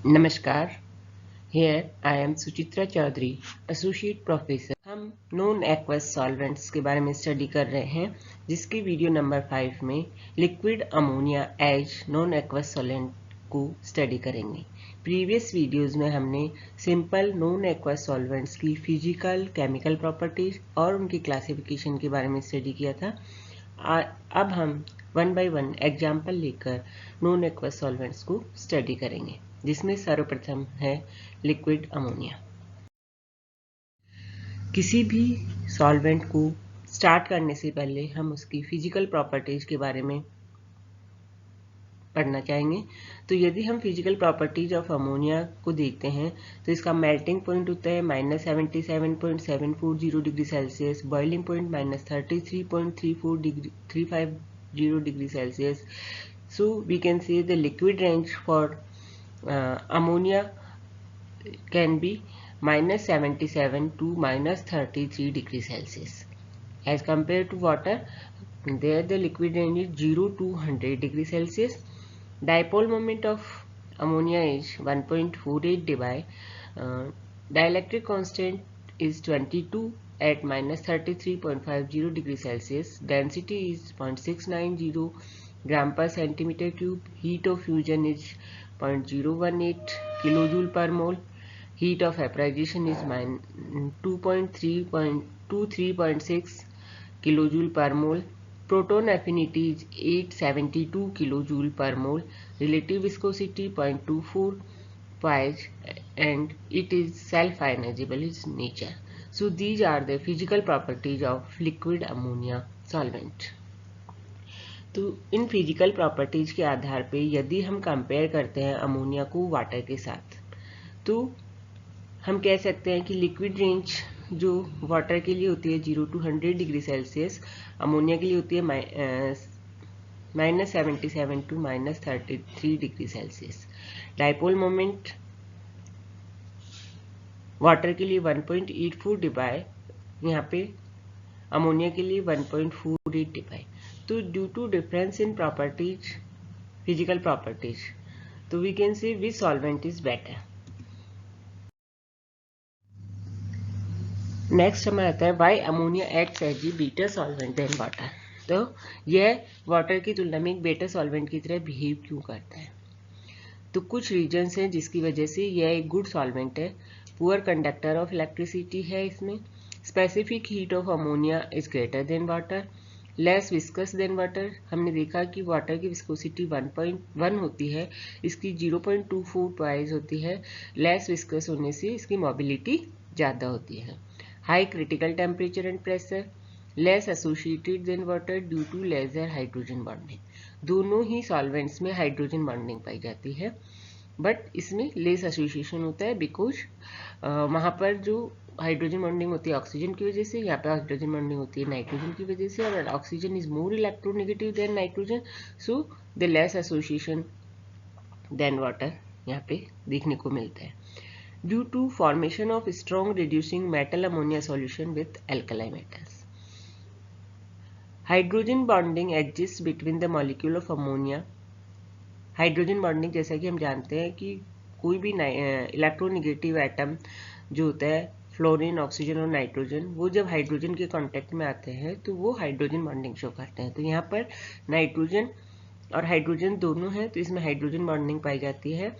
नमस्कार। Here I am Suchitra Chaudhary, associate professor. हम non aqueous solvents के बारे में स्टडी कर रहे हैं, जिसकी वीडियो नंबर 5 में liquid ammonia as non aqueous solvent को स्टडी करेंगे। प्रीवियस वीडियोस में हमने सिंपल नॉन एक्वस सॉल्वेंट्स की फिजिकल केमिकल प्रॉपर्टीज और उनकी क्लासिफिकेशन के बारे में स्टडी किया था। अब हम वन बाय वन एग्जाम्पल लेकर नॉन एक्वस सॉल्वेंट्स को स्टडी करेंगे, जिसमें सर्वप्रथम है लिक्विड अमोनिया। किसी भी सॉल्वेंट को स्टार्ट करने से पहले हम उसकी फिजिकल प्रॉपर्टीज के बारे में पढ़ना चाहेंगे। तो यदि हम फिजिकल प्रॉपर्टीज ऑफ अमोनिया को देखते हैं तो इसका मेल्टिंग पॉइंट होता है -77.740 degree Celsius, boiling point -33.34 degree Celsius. So we can say the liquid range for ammonia can be -77 to -33 degree Celsius. As compared to water, there the liquid range is 0 to 100 degree Celsius. Dipole moment of ammonia is 1.48 dielectric constant is 22 at -33.50 degree Celsius. Density is 0.690 gram per centimeter cube. Heat of fusion is 0.018 kilojoule per mole. Heat of vaporization is 23.6 kilojoule per mole. Proton affinity is 872 kilojoule per mole. Relative viscosity 0.24 pH and it is self-ionizable in nature. So these are the physical properties of liquid ammonia solvent. तो in physical properties के आधार पे यदि हम compare करते हैं ammonia को water के साथ, तो हम कह सकते हैं कि लिक्विड रेंज जो वाटर के लिए होती है 0 to 100 डिग्री सेल्सियस, अमोनिया के लिए होती है -77 to -33 degree Celsius. Dipole moment water के लिए 1.84 डिबाई, यहाँ पे अमोनिया के लिए 1.48 डिबाई। तो due to difference in properties, physical properties, तो we can say which solvent is better. Next हमें आता है why ammonia acts as a better solvent than water. तो यह वाटर की तुलना में एक बेटर सॉल्वेंट की तरह बिहेव क्यों करता है? तो कुछ रीजंस हैं जिसकी वजह से यह एक गुड सॉल्वेंट है। पुअर कंडक्टर ऑफ इलेक्ट्रिसिटी है इसमें। Specific heat of ammonia is greater than water. Less viscous than water. हमने देखा कि वाटर की विस्कोसिटी 1.1 होती है, इसकी 0.24 ट्वाइस होती है। लेस विस्कस होने से इसकी मोबिलिटी ज़्यादा होती है। High critical temperature and pressure. Less associated than water due to lesser hydrogen bonding. दोनों ही सॉल्वेंट्स में हाइड्रोजन बॉन्डिंग पाई जाती है, बट इसमें लेस एसोसिएशन होता है बिकॉज वहाँ पर जो हाइड्रोजन बॉन्डिंग होती है ऑक्सीजन की वजह से, यहाँ पे हाइड्रोजन बॉन्डिंग होती है नाइट्रोजन की वजह से, और oxygen is more electronegative than nitrogen, so the less association than water यहाँ पे देखने को मिलता है। Due to formation of strong reducing metal ammonia solution with alkali metals. Hydrogen bonding exist between the molecule of ammonia. Hydrogen bonding जैसा कि हम जानते हैं कि कोई भी इलेक्ट्रोनेगेटिव एटम जो होता है, फ्लोरीन, ऑक्सीजन और नाइट्रोजन, वो जब हाइड्रोजन के कांटेक्ट में आते हैं तो वो हाइड्रोजन बॉन्डिंग शो करते हैं। तो यहाँ पर नाइट्रोजन और हाइड्रोजन दोनों हैं, तो इसमें हाइड्रोजन बॉन्डिंग पाई जाती है,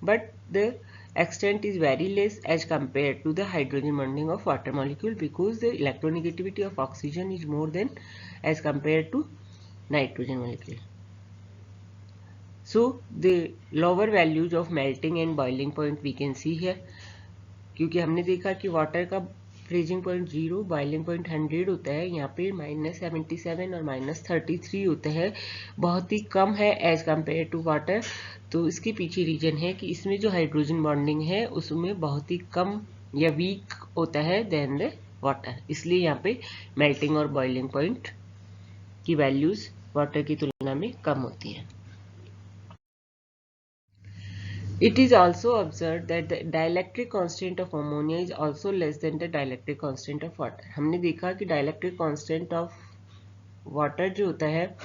but the extent is very less as compared to the hydrogen bonding of water molecule because the electronegativity of oxygen is more than as compared to nitrogen molecule. So the lower values of melting and boiling point we can see here, क्योंकि हमने देखा कि water का freezing point 0, boiling point 100 होता है, यहाँ पे -77 और -33 होता है, बहुत ही कम है एज कम्पेयर टू वाटर। तो इसके पीछे रीजन है कि इसमें जो हाइड्रोजन बॉन्डिंग है उसमें बहुत ही कम या वीक होता है देन द वाटर, इसलिए यहाँ पे मेल्टिंग और बॉइलिंग पॉइंट की वैल्यूज वाटर की तुलना में कम होती है। It is also observed that the dielectric constant of ammonia is also less than the dielectric constant of water. हमने देखा कि dielectric constant of water जो होता है,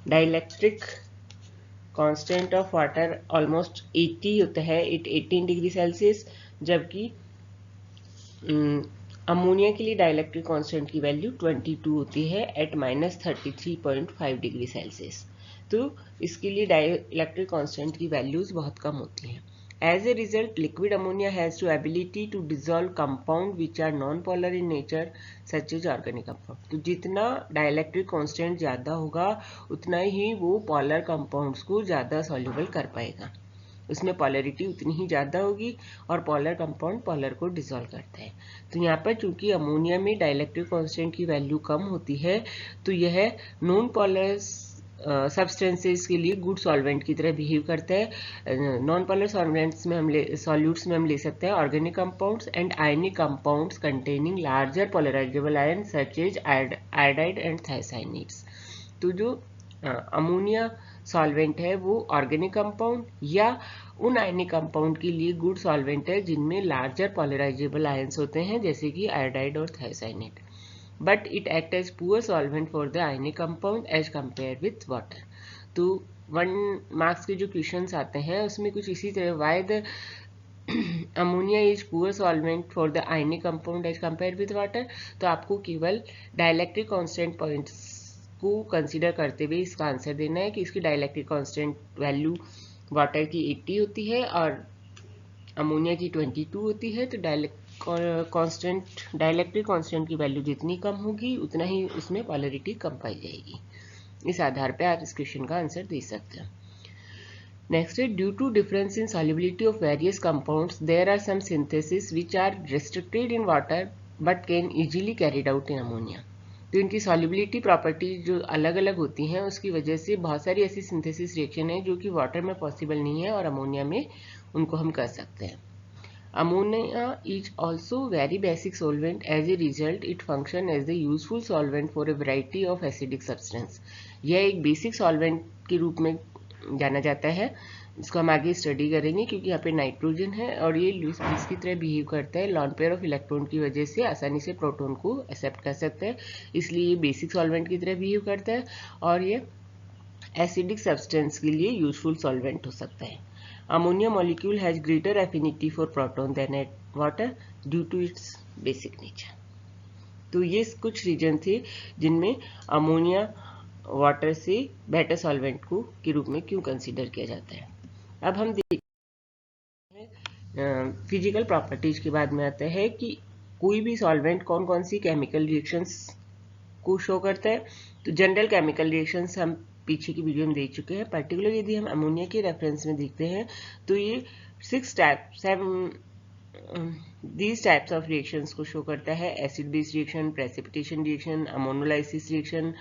dielectric constant of water almost 80 होता है, 18 डिग्री सेल्सियस, जबकि अमोनिया के लिए डाइलेक्ट्रिक कांस्टेंट की वैल्यू 22 होती है एट -33.5 डिग्री सेल्सियस। तो इसके लिए डाइलेक्ट्रिक कांस्टेंट की वैल्यूज बहुत कम होती हैं। As a result, liquid ammonia has the ability to dissolve compound which are non-polar in nature, such as organic compound. तो जितना डाइलेक्ट्रिक कांस्टेंट ज़्यादा होगा उतना ही वो पोलर कंपाउंड्स को ज़्यादा सॉल्युबल कर पाएगा, उसमें पोलरिटी उतनी ही ज़्यादा होगी और पोलर कंपाउंड पोलर को डिसॉल्व करता है। तो यहाँ पर चूंकि अमोनिया में डाइलेक्ट्रिक कांस्टेंट की वैल्यू कम होती है तो यह नॉन पोलर सब्सटेंसेस के लिए गुड सॉल्वेंट की तरह बिहेव करता है। नॉन पोलर सॉल्वेंट्स में सॉल्यूट्स में हम ले सकते हैं organic compounds and ionic compounds containing larger polarisable ion such as iodide and thiocyanates. तो जो अमोनिया सॉल्वेंट है वो ऑर्गेनिक कंपाउंड या उन आयनिक कंपाउंड के लिए गुड सॉल्वेंट है जिनमें लार्जर पोलराइजेबल आयंस होते हैं, जैसे कि आयोडाइड और thiocyanate, but it acts as poor solvent for the ionic compound as compared with water. तो 1 मार्क्स के जो क्वेश्चंस आते हैं उसमें कुछ इसी तरह why the ammonia is poor solvent for the ionic compound as compared with water, तो आपको केवल डाइलेक्ट्रिक कांस्टेंट पॉइंट्स को कंसीडर करते हुए इसका आंसर देना है कि इसकी डाइलेक्ट्रिक कांस्टेंट वैल्यू वाटर की 80 होती है और अमोनिया की 22 होती है। तो डाइलेक्ट्रिक कांस्टेंट की वैल्यू जितनी कम होगी उतना ही उसमें पोलरिटी कम पाई जाएगी। इस आधार पे आप इस क्वेश्चन का आंसर दे सकते हैं। नेक्स्ट है, due to difference in solubility of various compounds there are some synthesis which are restricted in water but can easily carried out in ammonia. तो इनकी सॉल्युबिलिटी प्रॉपर्टी जो अलग अलग होती हैं उसकी वजह से बहुत सारी ऐसी सिंथेसिस रिएक्शन है जो कि वाटर में पॉसिबल नहीं है और अमोनिया में उनको हम कर सकते हैं। Ammonia is also very basic solvent. As a result, it functions as the useful solvent for a variety of acidic substance. यह एक बेसिक सॉल्वेंट के रूप में जाना जाता है। इसको हम आगे स्टडी करेंगे क्योंकि यहाँ पे नाइट्रोजन है और ये लुईस पीस की तरह बिहेव करता है। लॉन पेयर ऑफ इलेक्ट्रॉन की वजह से आसानी से प्रोटॉन को एक्सेप्ट कर सकता है, इसलिए ये बेसिक सॉल्वेंट की तरह बिहेव करता है और ये एसिडिक सब्सटेंस के लिए यूजफुल सॉल्वेंट हो सकता है। Ammonia molecule has greater affinity for proton than water due to its basic nature. तो ये कुछ रीजन थे जिनमें अमोनिया वाटर से बेटर सॉल्वेंट को के रूप में क्यों कंसीडर किया जाता है। अब हम देखते हैं फिजिकल प्रॉपर्टीज के बाद में आता है कि कोई भी सॉल्वेंट कौन कौन सी केमिकल रिएक्शंस को शो करता है। तो जनरल केमिकल रिएक्शंस हम पीछे की वीडियो में देख चुके हैं। पर्टिकुलर यदि हम अमोनिया के रेफरेंस में देखते हैं तो ये 6 टाइप्स ऑफ रिएक्शंस को शो करता है। Acid base reaction, precipitation reaction, ammonolysis reaction,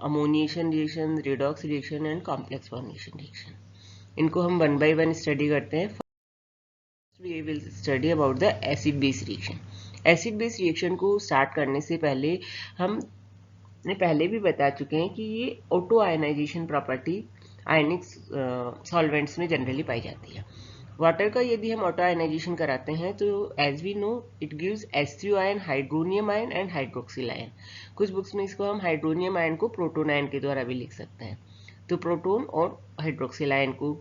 ammoniation reaction, redox reaction and complex formation reaction. इनको हम 1 by 1 स्टडी करते हैं। First we will study about the acid base reaction. Acid base reaction को start करने से पहले हम पहले भी बता चुके हैं कि ये auto ionization property ionic solvents में जनरली पाई जाती है। वाटर का यदि हम ऑटो आयनाइजेशन कराते हैं तो as we know it gives H3O ion, hydronium ion and hydroxyl ion. कुछ बुक्स में इसको हम हाइड्रोनियम आयन को प्रोटोन आयन के द्वारा भी लिख सकते हैं। तो प्रोटोन और हाइड्रोक्सिल आयन को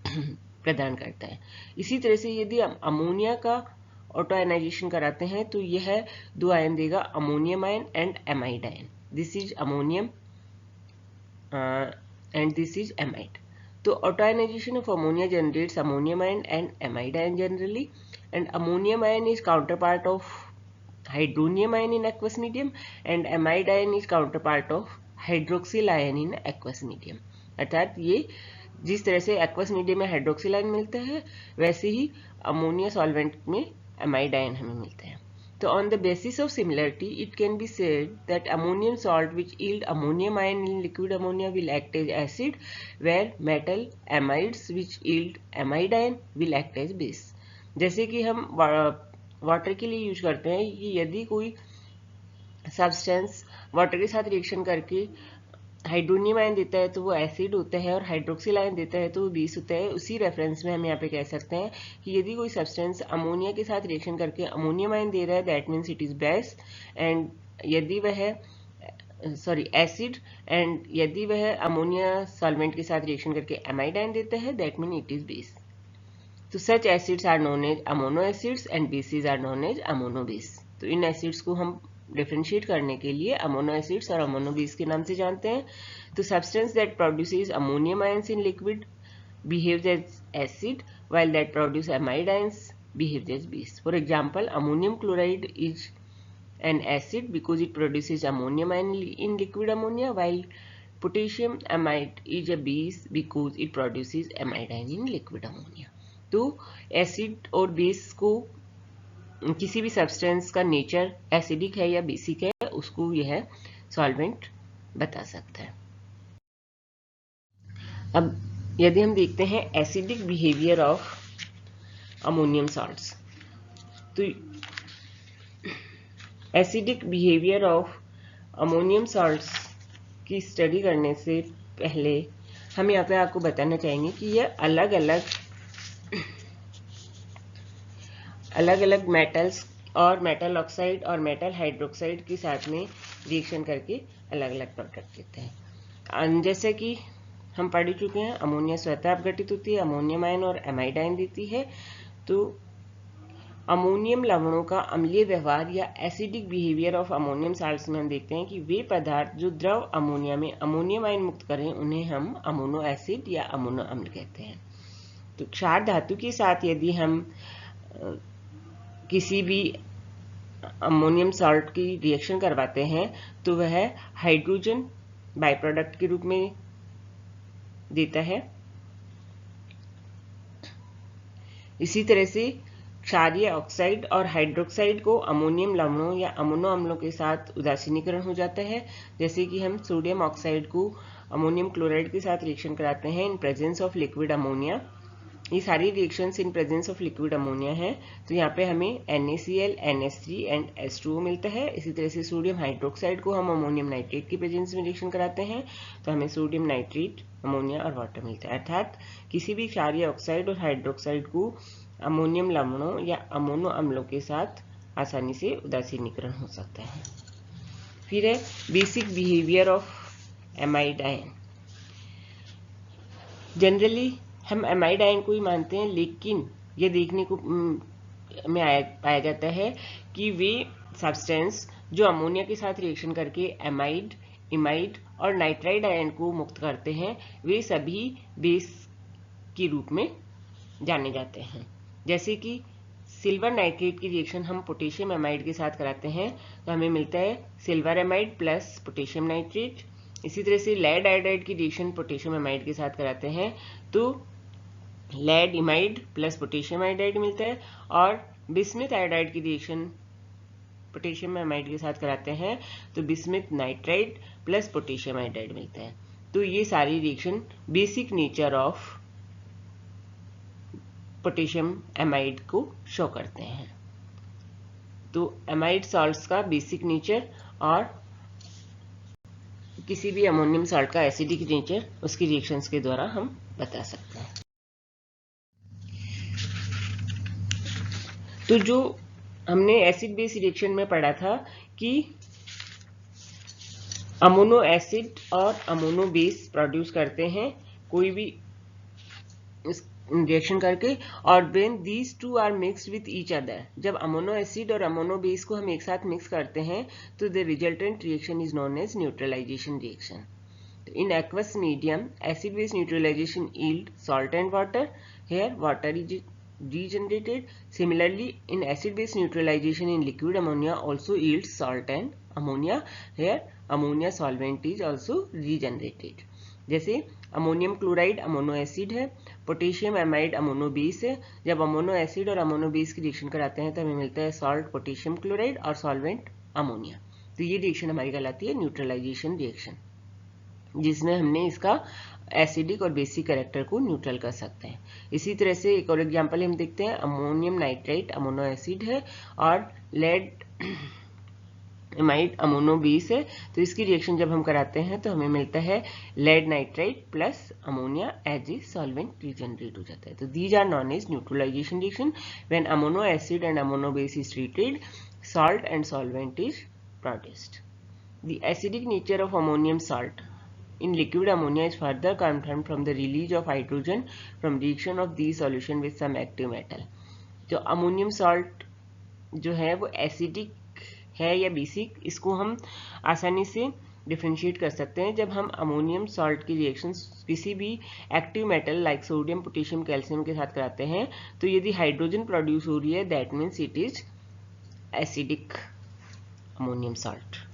प्रदान करता है। इसी तरह से यदि हम अमोनिया का ऑटो आयनाइजेशन कराते हैं तो यह 2 आयन देगा, ammonium ion and amide ion. This is ammonium and this is amide. तो auto ionisation of ammonia generates ammonium ion and amide ion generally, and ammonium ion is counter part of hydronium ion in aqueous medium and amide ion is counter part of hydroxyl ion in aqueous medium. अर्थात ये जिस तरह से aqueous medium में hydroxyl ion मिलता है वैसे ही अमोनिया सॉल्वेंट में एमाइड आयन हमें मिलते हैं। तो on the basis of similarity it can be said that ammonium salt which yield ammonium ion in liquid ammonia will act as acid, where metal amides which yield amide ion will act as base. जैसे कि हम water के लिए use करते हैं कि यदि कोई सब्सटेंस वाटर के साथ रिएक्शन करके हाइड्रोनियम आयन देता है तो वो एसिड होता है और हाइड्रोक्सिल आयन देता है तो वो बेस होता है। उसी रेफरेंस में हम यहाँ पे कह सकते हैं कि यदि कोई सब्सटेंस अमोनिया के साथ रिएक्शन करके अमोनियम आयन दे रहा है that means it is base, and यदि वह एसिड, एंड यदि वह अमोनिया सॉल्वेंट के साथ रिएक्शन करके एमाइड आयन देता है, that mean it is base. तो such acids are known as ammono acids and bases are known as ammono base. तो इन एसिड्स को हम डिफरेंशिएट करने के लिए अमोनो एसिड्स और अमोनो बेस के नाम से जानते हैं. तो substance that produces ammonium ions in liquid behaves as acid, while that produce amide ions behaves as base. For example, ammonium chloride is an acid because it produces ammonium ion in liquid ammonia, while potassium amide is a base because it produces amide ion in liquid ammonia. तो acid और base को किसी भी substance का nature acidic है या basic है उसको यह सॉल्वेंट बता सकता है. अब यदि हम देखते हैं acidic behaviour of ammonium salts, तो acidic behaviour of ammonium salts की स्टडी करने से पहले हम यहाँ पे आपको बताना चाहेंगे कि यह अलग अलग मेटल्स और मेटल ऑक्साइड और मेटल हाइड्रोक्साइड के साथ में रिएक्शन करके अलग अलग प्रोडक्ट देते हैं. जैसे कि हम पढ़ चुके हैं, अमोनिया स्वतः अपघटित होती है, अमोनियम आयन और एमाइड आयन देती है. तो अमोनियम लवणों का अम्लीय व्यवहार या acidic behaviour of ammonium salts में हम देखते हैं कि वे पदार्थ जो द्रव अमोनिया में अमोनियम आयन मुक्त करें उन्हें हम अमोनो एसिड या अमोनो अम्ल कहते हैं. तो क्षार धातु के साथ यदि हम किसी भी अमोनियम सॉल्ट की रिएक्शन करवाते हैं तो वह हाइड्रोजन बाई प्रोडक्ट के रूप में देता है. इसी तरह से क्षारीय ऑक्साइड और हाइड्रोक्साइड को अमोनियम लवणों या अमोनो अम्लों के साथ उदासीनीकरण हो जाता है. जैसे कि हम सोडियम ऑक्साइड को अमोनियम क्लोराइड के साथ रिएक्शन कराते हैं in presence of liquid ammonia. ये सारी reactions in presence of liquid ammonia है. तो यहाँ पे हमें NaCl, NH3 एंड H2O मिलता है. इसी तरह से सोडियम हाइड्रोक्साइड को हम अमोनियम नाइट्रेट की प्रेजेंस में रिएक्शन कराते हैं तो हमें सोडियम नाइट्रेट, अमोनिया और वाटर मिलता है. अर्थात किसी भी क्षारीय ऑक्साइड और हाइड्रोक्साइड को अमोनियम लवणों या अमोनो अम्लों के साथ आसानी से उदासीनीकरण हो सकता है. फिर है basic behaviour of amide ion. Generally हम एमाइड आयन को ही मानते हैं, लेकिन ये देखने को में पाया जाता है कि वे सब्सटेंस जो अमोनिया के साथ रिएक्शन करके एमाइड, इमाइड और नाइट्राइड आयन को मुक्त करते हैं वे सभी बेस के रूप में जाने जाते हैं. जैसे कि सिल्वर नाइट्रेट की रिएक्शन हम पोटेशियम एमाइड के साथ कराते हैं तो हमें मिलता है silver amide plus potassium nitrate. इसी तरह से लेड आयोडाइड की रिएक्शन पोटेशियम एमाइड के साथ कराते हैं तो लेड इमाइड प्लस पोटेशियम आयोडाइड मिलता है. और बिस्मिथ आयोडाइड की रिएक्शन पोटेशियम एमाइड के साथ कराते हैं तो bismuth nitride plus potassium iodide मिलता है. तो ये सारी reaction basic nature of potassium amide को शो करते हैं. तो एमाइड सॉल्ट्स का बेसिक नेचर और किसी भी अमोनियम सॉल्ट का एसिडिक नेचर उसकी रिएक्शंस के द्वारा हम बता सकते हैं. तो जो हमने एसिड बेस रिएक्शन में पढ़ा था कि अमोनो एसिड और अमोनो बेस प्रोड्यूस करते हैं कोई भी रिएक्शन करके, और when these two are mixed with each other, जब अमोनो एसिड और अमोनो बेस को हम एक साथ मिक्स करते हैं तो the resultant reaction is known as neutralisation reaction. In aqueous medium, acid-base neutralization yield salt and water. Here, water is regenerated. Similarly, in acid-base neutralization in liquid ammonia also yields salt and ammonia. Here, ammonia solvent is also regenerated. जैसे ammonium chloride अमोनो acid है, potassium amide अमोनो base है. जब ammono acid और अमोनो base की reaction कराते हैं तो हमें मिलता है सॉल्ट पोटेशियम क्लोराइड और सॉल्वेंट अमोनिया. तो ये रिएक्शन हमारी कहलाती है न्यूट्रलाइजेशन रिएक्शन, जिसमें हमने इसका एसिडिक और बेसिक कैरेक्टर को न्यूट्रल कर सकते हैं. इसी तरह से एक और एग्जांपल हम देखते हैं, अमोनियम नाइट्राइट अमोनो एसिड है और लेड एमाइड अमोनो बेस है. तो इसकी रिएक्शन जब हम कराते हैं तो हमें मिलता है lead nitrite plus ammonia as a solvent regenerate हो जाता है. तो these are known as neutralisation reaction. When ammono acid and ammono base is treated, salt and solvent is produced. The acidic nature of ammonium salt in liquid ammonia is further confirmed from the release of hydrogen from reaction of these solution with some active metal. जो ammonium salt जो है वो acidic है या basic, इसको हम आसानी से डिफ्रेंशिएट कर सकते हैं जब हम अमोनियम सॉल्ट की रिएक्शन किसी भी active metal like sodium, potassium, calcium के साथ कराते हैं, तो यदि हाइड्रोजन प्रोड्यूस हो रही है that means it is acidic ammonium salt.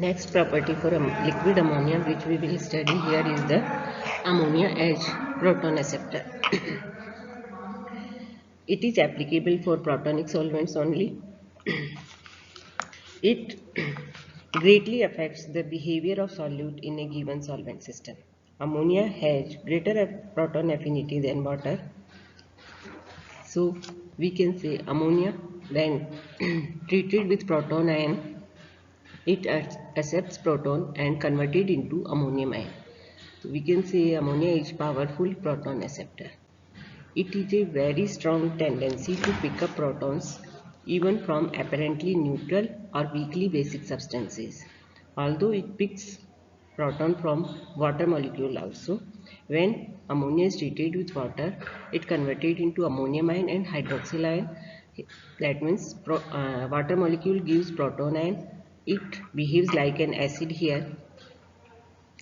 Next property for liquid ammonia which we will study here is the ammonia as proton acceptor. It is applicable for protonic solvents only. It greatly affects the behavior of solute in a given solvent system. Ammonia has greater proton affinity than water. So we can say ammonia when treated with proton ion, it accepts proton and converted into ammonium ion. So we can say ammonia is powerful proton acceptor. It is a very strong tendency to pick up protons even from apparently neutral or weakly basic substances. Although it picks proton from water molecule also, when ammonia is treated with water, it converted into ammonium ion and hydroxyl ion. That means water molecule gives proton ion. It behaves like an acid here.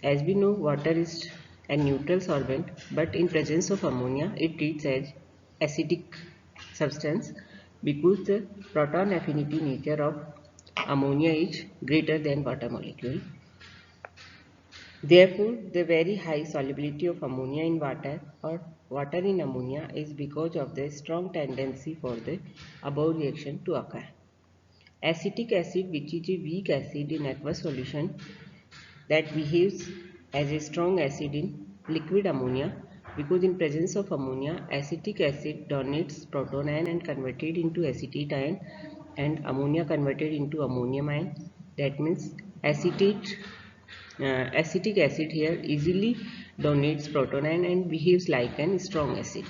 As we know, water is a neutral solvent, but in presence of ammonia, it treats as acidic substance because the proton affinity nature of ammonia is greater than water molecule. Therefore, the very high solubility of ammonia in water or water in ammonia is because of the strong tendency for the above reaction to occur. Acetic acid, which is a weak acid in aqueous solution that behaves as a strong acid in liquid ammonia, because in presence of ammonia, acetic acid donates proton ion and converted into acetate ion, and ammonia converted into ammonium ion. That means acetic acid here easily donates proton ion and behaves like an strong acid.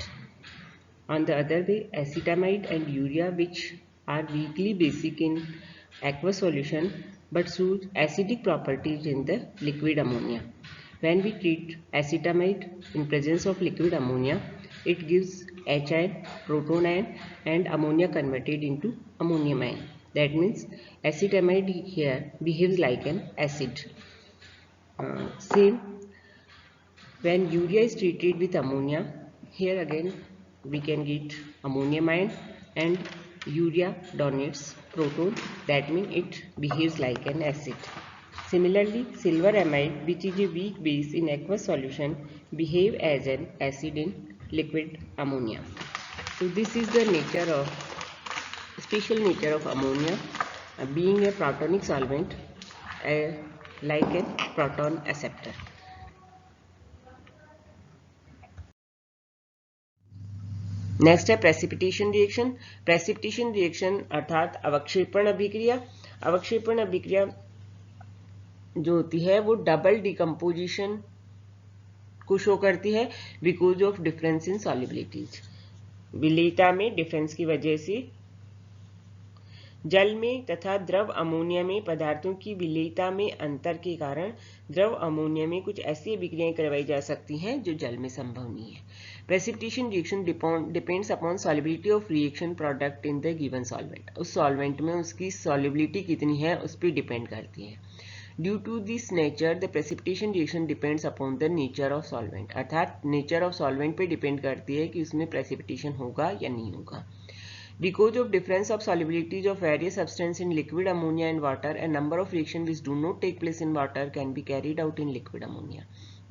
On the other way, acetamide and urea, which are weakly basic in aqueous solution but show acidic properties in the liquid ammonia. When we treat acetamide in presence of liquid ammonia, it gives H ion, proton ion and ammonia converted into ammonium ion. That means acetamide here behaves like an acid. Same when urea is treated with ammonia, here again we can get ammonium ion and urea donates proton, that means it behaves like an acid. Similarly, silver amide, which is a weak base in aqueous solution, behave as an acid in liquid ammonia. So this is the nature of special nature of ammonia being a protonic solvent like a proton acceptor. Next है precipitation reaction. Precipitation reaction अर्थात अवक्षेपण अभिक्रिया. अवक्षेपण अभिक्रिया जो होती है वो double decomposition को show करती है बिकॉज ऑफ डिफरेंस इन सॉल्युबिलिटीज. विलेयता में डिफरेंस की वजह से जल में तथा द्रव अमोनिया में पदार्थों की विलेयता में अंतर के कारण द्रव अमोनिया में कुछ ऐसी अभिक्रियाएं करवाई जा सकती हैं जो जल में संभव नहीं है. Precipitation reaction depends upon solubility of reaction product in the given solvent. उस सॉल्वेंट में उसकी सॉल्युबिलिटी कितनी है उस पर डिपेंड करती है. Due to this nature the precipitation reaction depends upon the nature of solvent. अर्थात नेचर ऑफ सॉल्वेंट पे डिपेंड करती है कि उसमें प्रेसिपिटेशन होगा या नहीं होगा. Because of difference of solubilities of various substances in liquid ammonia and water, a number of reactions which do not take place in water can be carried out in liquid ammonia.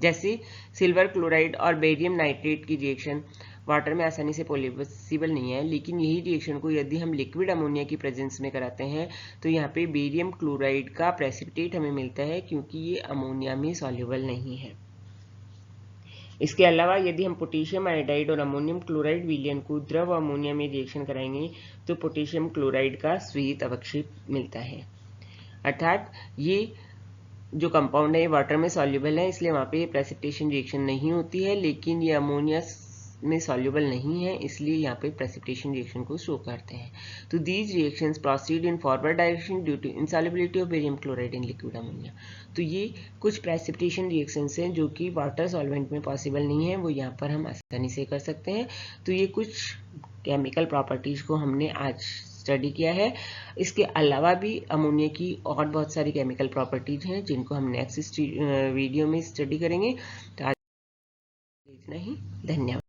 जैसे silver chloride और barium nitrate की reaction water में आसानी से possible नहीं है, लेकिन यही रिएक्शन को यदि हम लिक्विड अमोनिया की प्रेजेंस में कराते हैं तो यहाँ पे बेरियम क्लोराइड का प्रेसिपिटेट हमें मिलता है क्योंकि ये अमोनिया में सॉल्युबल नहीं है. इसके अलावा यदि हम पोटेशियम आयोडाइड और अमोनियम क्लोराइड विलयन को द्रव अमोनिया में रिएक्शन कराएंगे तो पोटेशियम क्लोराइड का श्वेत अवक्षेप मिलता है. अर्थात ये जो कंपाउंड है ये वाटर में सॉल्युबल है, इसलिए वहाँ पे प्रेसिपिटेशन रिएक्शन नहीं होती है, लेकिन ये अमोनिया में सॉल्युबल नहीं है, इसलिए यहाँ पे प्रेसिपिटेशन रिएक्शन को शो करते हैं। तो these reactions proceed in forward direction due to insolubility of barium chloride in liquid ammonia. तो ये कुछ प्रेसिपिटेशन रिएक्शंस हैं जो कि वाटर सॉल्वेंट में पॉसिबल नहीं है, वो यहाँ पर हम आसानी से कर सकते हैं। तो ये कुछ केमिकल प्रॉपर्टीज को हमने आज स्टडी किया है। इसके अलावा भी अमोनिया की और बहुत सारी केमिकल प्रॉपर्टीज हैं जिनको हम नेक्स्ट वीडियो में स्टडी करेंगे। तो आज इतना ही, धन्यवाद।